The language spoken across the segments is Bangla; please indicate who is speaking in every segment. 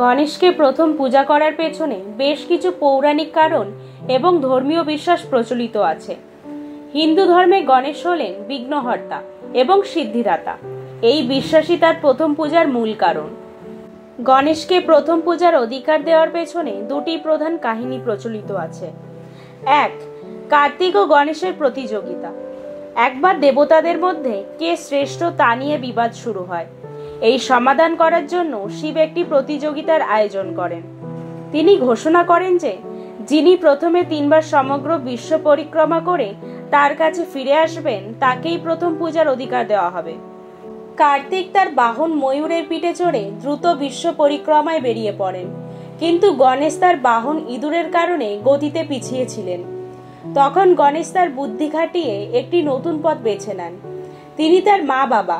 Speaker 1: গণেশকে প্রথম পূজা করার পেছনে বেশ কিছু পৌরাণিক কারণ এবং ধর্মীয় বিশ্বাস প্রচলিত আছে। হিন্দু ধর্মে গণেশ হলেন বিঘ্নহর্তা এবং সিদ্ধিদাতা। এই বিশ্বাসই তার প্রথম পূজার মূল কারণ। গণেশকে প্রথম পূজার অধিকার দেওয়ার পেছনে দুটি প্রধান কাহিনী প্রচলিত আছে। এক, কার্তিক ও গণেশের প্রতিযোগিতা। একবার দেবতাদের মধ্যে কে শ্রেষ্ঠ তা নিয়ে বিবাদ শুরু হয়। এই সমাধান করার জন্য শিব একটি প্রতিযোগিতার আয়োজন করেন। তিনি ঘোষণা করেন যে যিনি প্রথমে 3 বার সমগ্র বিশ্ব পরিক্রমা করে তার কাছে ফিরে আসবেন তাকেই প্রথম পূজার অধিকার দেওয়া হবে। কার্তিক তার বাহন ময়ূরের পিঠে চড়ে দ্রুত বিশ্ব পরিক্রমায় বেরিয়ে পড়েন, কিন্তু গণেশ তার বাহন ইঁদুরের কারণে গতিতে পিছিয়ে ছিলেন। তখন গণেশ তার বুদ্ধি খাটিয়ে একটি নতুন পথ বেছে নেন। তিনি তার মা বাবা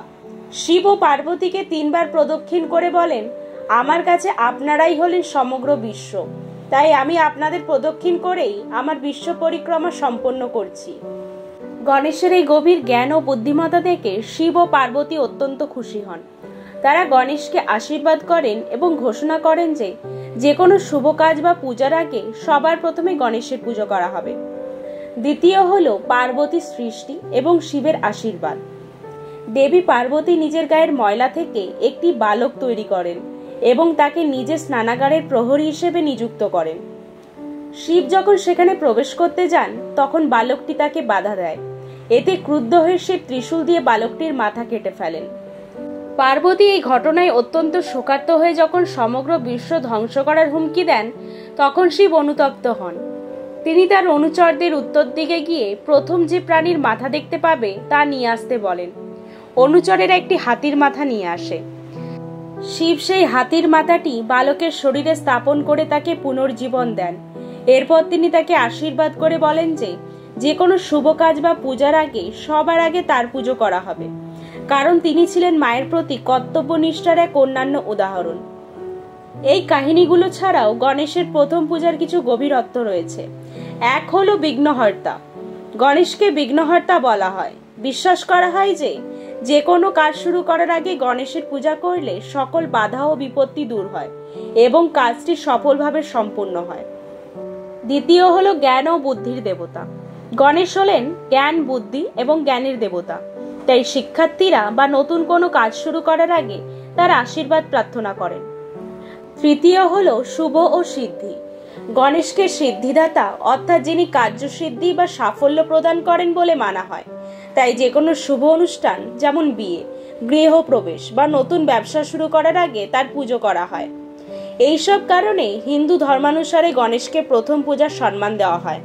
Speaker 1: শিব ও পার্বতীকে 3 বার প্রদক্ষিণ করে বলেন, আমার কাছে আপনারাই হলেন সমগ্র বিশ্ব, তাই আমি আপনাদের প্রদক্ষিণ করেই আমার বিশ্ব পরিক্রমা সম্পন্ন করছি। গণেশের এই গভীর জ্ঞান ও বুদ্ধিমত্তা দেখে শিব ও পার্বতী অত্যন্ত খুশি হন। তারা গণেশকে আশীর্বাদ করেন এবং ঘোষণা করেন যে কোনো শুভ কাজ বা পূজার আগে সবার প্রথমে গণেশের পুজো করা হবে। দ্বিতীয় হলো পার্বতীর সৃষ্টি এবং শিবের আশীর্বাদ। দেবী পার্বতী নিজের গায়ের ময়লা থেকে একটি বালক তৈরি করেন এবং তাকে নিজের স্নানাগারের প্রহরী হিসেবে নিযুক্ত করেন। শিব যখন সেখানে প্রবেশ করতে যান তখন বালকটি তাকে বাধা দেয়। এতে ক্রুদ্ধ হয়ে সে ত্রিশূল দিয়ে বালকটির মাথা কেটে ফেলেন। পার্বতী এই ঘটনায় অত্যন্ত শোকার্ত হয়ে যখন সমগ্র বিশ্ব ধ্বংস করার হুমকি দেন তখন শিব অনুতপ্ত হন। তিনি তার অনুচরদের উত্তর দিকে গিয়ে প্রথম যে প্রাণীর মাথা দেখতে পাবে তা নিয়ে আসতে বলেন। অনুচরের একটি হাতির মাথা নিয়ে আসে। শিব সেই হাতির মাথাটি বালকের শরীরে স্থাপন করে তাকে পুনর্জীবন দেন। এরপর তিনি তাকে আশীর্বাদ করে বলেন যে কোনো শুভ কাজ বা পূজার আগে সবার আগে তার পুজো করা হবে, কারণ তিনি ছিলেন মায়ের প্রতি কর্তব্যনিষ্ঠার এক অন্যান্য উদাহরণ। এই কাহিনীগুলো ছাড়াও গণেশের প্রথম পূজার কিছু গভীর অর্থ রয়েছে। এক হলো বিঘ্নহর্তা। গণেশকে বিঘ্নহর্তা বলা হয়। বিশ্বাস করা হয় যে কোনো কাজ শুরু করার আগে গণেশের পূজা করলে সকল বাধা ও বিপত্তি দূর হয় এবং কাজটি সফলভাবে সম্পূর্ণ হয়। দ্বিতীয় হলো জ্ঞান ও বুদ্ধির দেবতা। গণেশ হলেন জ্ঞান, বুদ্ধি এবং জ্ঞানের দেবতা। তাই শিক্ষার্থীরা বা নতুন কোনো কাজ শুরু করার আগে তার আশীর্বাদ প্রার্থনা করেন। তৃতীয় হলো শুভ ও সিদ্ধি। গণেশকে সিদ্ধিদাতা অর্থাৎ যিনি কার্যসিদ্ধি বা সাফল্য প্রদান করেন বলে মানা হয়। তাই যে কোনো শুভ অনুষ্ঠান যেমন বিয়ে, গৃহপ্রবেশ বা নতুন ব্যবসা শুরু করার আগে তার পুজো করা হয়। এইসব কারণে হিন্দু ধর্মানুসারে গণেশকে প্রথম পূজার সম্মান দেওয়া হয়।